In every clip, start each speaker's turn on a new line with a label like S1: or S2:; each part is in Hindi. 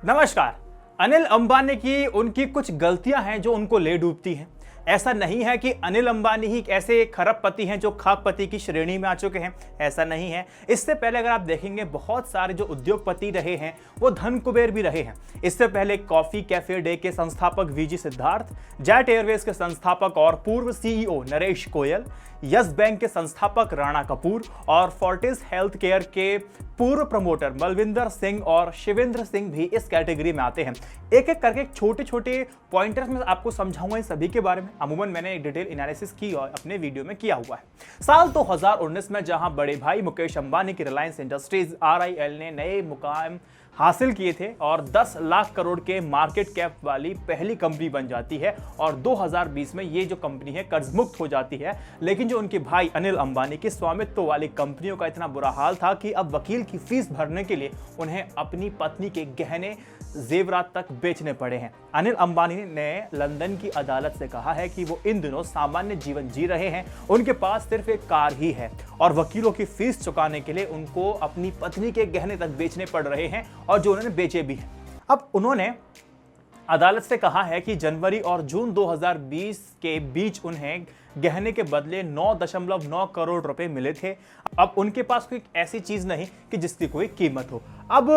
S1: नमस्कार। अनिल अंबानी की उनकी कुछ गलतियां हैं जो उनको ले डूबती हैं। ऐसा नहीं है कि अनिल अंबानी ही ऐसे खरबपति हैं जो खाकपति की श्रेणी में आ चुके हैं, ऐसा नहीं है। इससे पहले अगर आप देखेंगे बहुत सारे जो उद्योगपति रहे हैं वो धन कुबेर भी रहे हैं। इससे पहले कॉफी कैफे डे के संस्थापक वीजी सिद्धार्थ, जेट एयरवेज के संस्थापक और पूर्व CEO Naresh Goyal, yes bank के संस्थापक राणा कपूर और फोर्टिस हेल्थ केयर के पूर्व प्रमोटर बलविंदर सिंह और शिवेंद्र सिंह भी इस कैटेगरी में आते हैं। एक एक करके छोटे छोटे पॉइंटर्स में आपको समझाऊंगा इन सभी के बारे में। अमूमन मैंने एक डिटेल एनालिसिस की और अपने वीडियो में किया हुआ है। साल 2019 में जहां बड़े भाई मुकेश अंबानी की रिलायंस इंडस्ट्रीज RIL ने नए मुकाम हासिल किए थे और 10 लाख करोड़ के मार्केट कैप वाली पहली कंपनी बन जाती है और 2020 में ये जो कंपनी है कर्ज मुक्त हो जाती है। लेकिन जो उनके भाई अनिल अंबानी की स्वामित्व वाली कंपनियों का इतना बुरा हाल था कि अब वकील की फीस भरने के लिए उन्हें अपनी पत्नी के गहने जेवरात तक बेचने पड़े हैं। अनिल अंबानी ने लंदन की अदालत से कहा है कि वो इन दिनों सामान्य जीवन जी रहे हैं, उनके पास सिर्फ एक कार ही है और वकीलों की फीस चुकाने के लिए उनको अपनी पत्नी के गहने तक बेचने पड़ रहे हैं और जो उन्होंने बेचे भी हैं। अब उन्होंने अदालत से कहा है कि जनवरी और जून 2020 के बीच उन्हें गहने के बदले 9.9 करोड़ रुपए मिले थे। अब उनके पास कोई ऐसी चीज नहीं कि जिसकी कोई कीमत हो। अब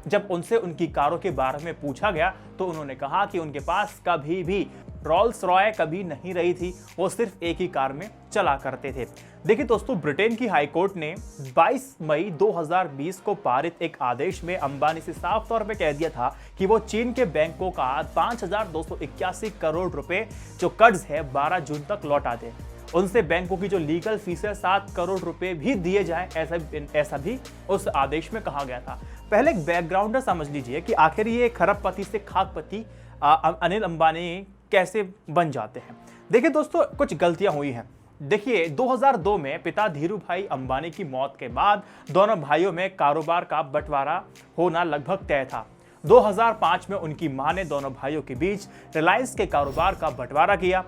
S1: जब उनसे उनकी कारों के बारे में पूछा गया तो उन्होंने कहा कि उनके पास कभी भी रोल्स रॉय कभी नहीं रही थी, वो सिर्फ एक ही कार में चला करते थे। देखिए दोस्तों, ब्रिटेन की हाई कोर्ट ने 22 मई 2020 को पारित एक आदेश में अंबानी से साफ तौर पे कह दिया था कि वो चीन के बैंकों का 5,281 करोड़ रुपए जो कर्ज है 12 जून तक लौटा दे। उनसे बैंकों की जो लीगल फीस है 7 करोड़ रुपए भी दिए जाएं, ऐसा भी उस आदेश में कहा गया था। पहले एक बैकग्राउंडर समझ लीजिए कि आखिर ये खरबपति से खाकपति अनिल अंबानी कैसे बन जाते हैं। देखिए दोस्तों, कुछ गलतियां हुई हैं। देखिए 2002 में पिता धीरूभाई अंबानी की मौत के बाद दोनों भाइयों में कारोबार का बंटवारा होना लगभग तय था। 2005 में उनकी मां ने दोनों भाइयों के बीच रिलायंस के कारोबार का बंटवारा किया।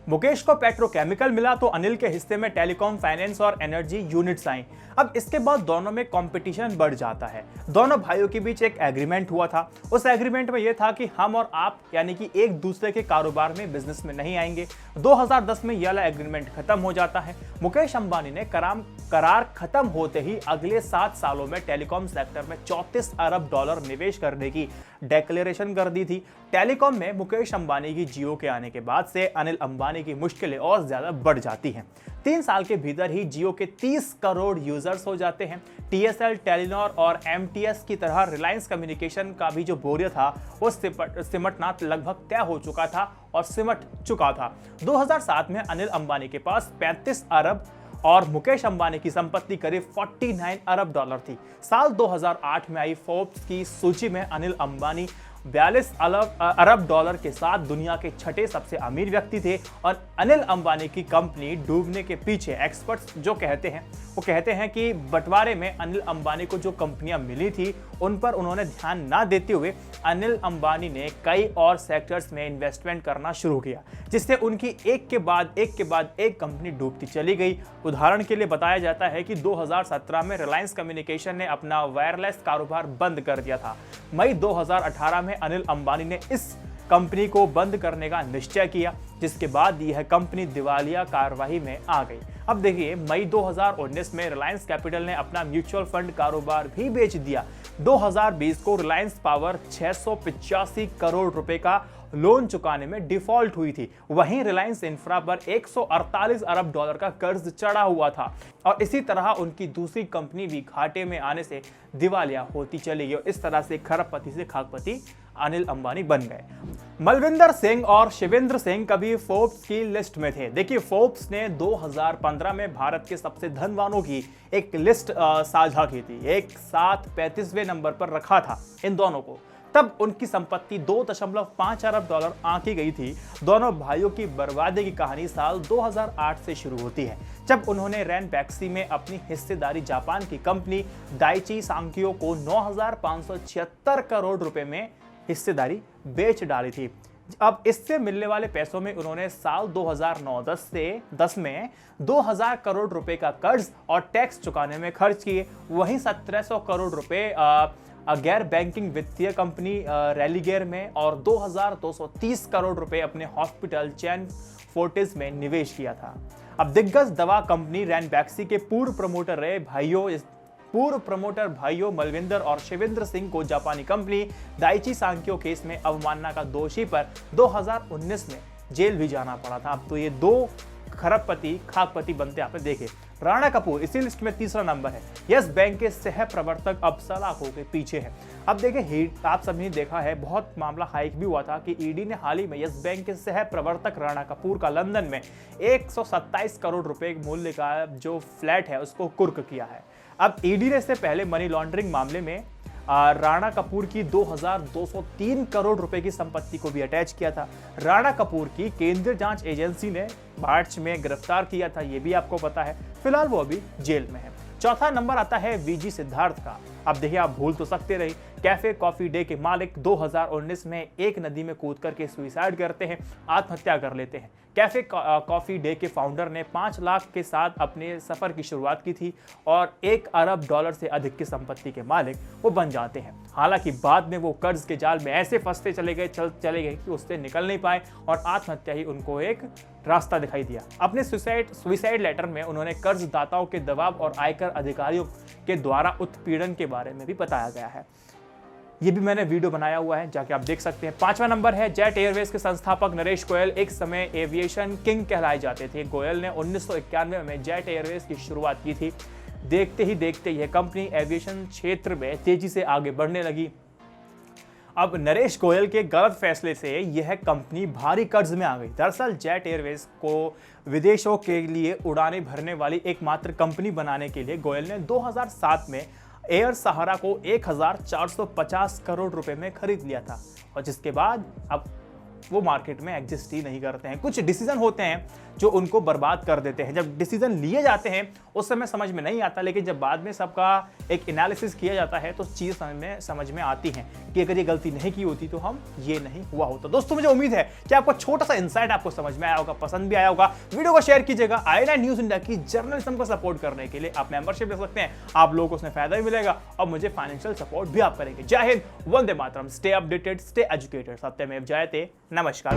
S1: मुकेश को पेट्रोकेमिकल मिला तो अनिल के हिस्से में टेलीकॉम, फाइनेंस और एनर्जी यूनिट्स आई। अब इसके बाद दोनों में कंपटीशन बढ़ जाता है। दोनों भाइयों के बीच एक एग्रीमेंट हुआ था। उस एग्रीमेंट में यह था कि हम और आप यानी कि एक दूसरे के कारोबार में, बिजनेस में नहीं आएंगे। 2010 में यह एग्रीमेंट खत्म हो जाता है। मुकेश अंबानी ने करार खत्म होते ही अगले 7 सालों में टेलीकॉम सेक्टर में 34 अरब डॉलर निवेश करने की डिक्लेरेशन कर दी थी। टेलीकॉम में मुकेश अंबानी की जियो के आने के बाद से अनिल अंबानी की मुश्किलें और ज्यादा बढ़ जाती हैं। 3 साल के भीतर ही जियो के 30 करोड़ यूजर्स हो जाते हैं। TSL, टेलीनॉर और MTS की तरह रिलायंस कम्युनिकेशन का भी जो बोरिया था वो सिमटना लगभग तय हो चुका था और सिमट चुका था। 2007 में अनिल अंबानी के पास 35 अरब और मुकेश अंबानी की संपत्ति करीब 49 अरब डॉलर थी। साल 2008 में आई फोर्ब्स की सूची में अनिल अंबानी 42 अरब डॉलर के साथ दुनिया के 6ठे सबसे अमीर व्यक्ति थे और अनिल अंबानी की कंपनी डूबने के पीछे एक्सपर्ट्स जो कहते हैं कि बंटवारे में अनिल अंबानी को जो कंपनियां मिली थी उन पर उन्होंने ध्यान ना देते हुए अनिल अंबानी ने कई और सेक्टर्स में इन्वेस्टमेंट करना शुरू किया, जिससे उनकी एक के बाद एक कंपनी डूबती चली गई। उदाहरण के लिए बताया जाता है कि 2017 में रिलायंस कम्युनिकेशन ने अपना वायरलेस कारोबार बंद कर दिया था। मई 2018 में अनिल अंबानी ने इस कंपनी को बंद करने का निश्चय किया, जिसके बाद यह कंपनी दिवालिया कार्रवाई में आ गई। अब देखिए, मई 2019 में रिलायंस कैपिटल ने अपना म्यूचुअल फंड कारोबार भी बेच दिया। 2020 को रिलायंस पावर 685 करोड़ रुपए का लोन चुकाने में डिफॉल्ट हुई थी। वहीं रिलायंस इंफ्रा पर 148 अरब डॉलर का कर्ज चढ़ा हुआ था और इसी तरह उनकी दूसरी कंपनी भी घाटे में आने से दिवालिया होती चली गई और इस तरह से खरबपति से खाकपति अनिल अंबानी बन गए। बलविंदर सिंह और शिवेंद्र सिंह कभी फोर्ब्स की लिस्ट में थे। देखिए, फोर्ब्स ने 2015 में भारत के सबसे धनवानों की एक लिस्ट साझा की थी। एक साथ 35वें नंबर पर रखा था इन दोनों को। तब उनकी संपत्ति 2.5 अरब डॉलर आंकी गई थी। दोनों भाइयों की बर्बादी की कहानी साल 2008 से शुरू होती है, जब उन्होंने रैनबैक्सी में अपनी हिस्सेदारी जापान की कंपनी दाइची सांक्यो को 9,576 करोड़ रुपए में हिस्सेदारी बेच डाली थी। अब इससे मिलने वाले पैसों में उन्होंने साल 2009-10 में 2000 करोड़ रुपए का कर्ज और टैक्स चुकाने में खर्च किए। वहीं 1700 करोड़ रुपए गैर बैंकिंग वित्तीय कंपनी रेलिगेयर में और 2230 करोड़ रुपए अपने हॉस्पिटल चैन फोर्टिस में निवेश किया था। अब दिग्गज दवा कंपनी रैनबैक्सी के पूर्व प्रमोटर भाइयों मलविंदर और शिवेंद्र सिंह को जापानी कंपनी दाइची सांक्यो केस में अवमानना का दोषी पर 2019 में जेल भी जाना पड़ा था। अब तो ये दो खरबपति खाकपति बनते आपने देखे। राणा कपूर इसी लिस्ट में तीसरा नंबर है। यस बैंक के सह प्रवर्तक अब सलाखों के पीछे हैं। अब देखिए, आप सभी ने देखा है, बहुत मामला हाइक भी हुआ था कि ईडी ने हाल ही में यस बैंक के सह प्रवर्तक राणा कपूर का लंदन में 127 करोड़ रुपए मूल्य का जो फ्लैट है उसको कुर्क किया है। अब ईडी ने इससे पहले मनी लॉन्ड्रिंग मामले में राणा कपूर की 2203 करोड़ रुपए की संपत्ति को भी अटैच किया था। राणा कपूर की केंद्रीय जांच एजेंसी ने मार्च में गिरफ्तार किया था, ये भी आपको पता है। फिलहाल वो अभी जेल में है। चौथा नंबर आता है वीजी सिद्धार्थ का। अब देखिए, आप भूल तो सकते रहे, कैफे कॉफी डे के मालिक 2019 में एक नदी में कूद करके सुसाइड करते हैं, आत्महत्या कर लेते हैं। कैफे कॉफी डे के फाउंडर ने 5 लाख के साथ अपने सफर की शुरुआत की थी और $1 अरब से अधिक की संपत्ति के मालिक वो बन जाते हैं। हालांकि बाद में वो कर्ज के जाल में ऐसे फंसते चले गए कि उससे निकल नहीं पाए और आत्महत्या ही उनको एक रास्ता दिखाई दिया। अपने सुसाइड लेटर में उन्होंने कर्जदाताओं के दबाव और आयकर अधिकारियों के द्वारा उत्पीड़न के बारे में भी बताया गया है। ये भी मैंने वीडियो बनाया हुआ है, जाके आप देख सकते हैं। 5वां नंबर है जेट एयरवेज के संस्थापक नरेश गोयल। एक समय एविएशन किंग कहलाए जाते थे। गोयल ने 1991 में जेट एयरवेज की शुरुआत की थी। देखते ही देखते यह कंपनी एविएशन क्षेत्र में तेजी से आगे बढ़ने लगी। अब नरेश गोयल के गलत फैसले से यह कंपनी भारी कर्ज में आ गई। दरअसल जेट एयरवेज को विदेशों के लिए उड़ानें भरने वाली एकमात्र कंपनी बनाने के लिए गोयल ने 2007 में एयर सहारा को 1450 करोड़ रुपए में खरीद लिया था और जिसके बाद अब वो मार्केट में एग्जिस्ट ही नहीं करते हैं। कुछ डिसीजन होते हैं जो उनको बर्बाद कर देते हैं। जब डिसीजन लिए जाते हैं उस समय समझ में नहीं आता, लेकिन जब बाद में सबका एक एनालिसिस किया जाता है तो चीज़ समझ में आती हैं कि अगर ये गलती नहीं की होती तो हम ये नहीं हुआ होता। दोस्तों, मुझे उम्मीद है कि आपको छोटा सा इंसाइट आपको समझ में आया होगा, पसंद भी आया होगा। वीडियो को शेयर कीजिएगा। i9 न्यूज़ इंडिया की जर्नलिज्म को सपोर्ट करने के लिए आप मेंबरशिप ले सकते हैं। आप लोगों को उसमें फायदा भी मिलेगा और मुझे फाइनेंशियल सपोर्ट भी आप करेंगे। जय हिंद, वंदे मातरम। Stay updated, stay educated. सत्यमेव जयते। नमस्कार।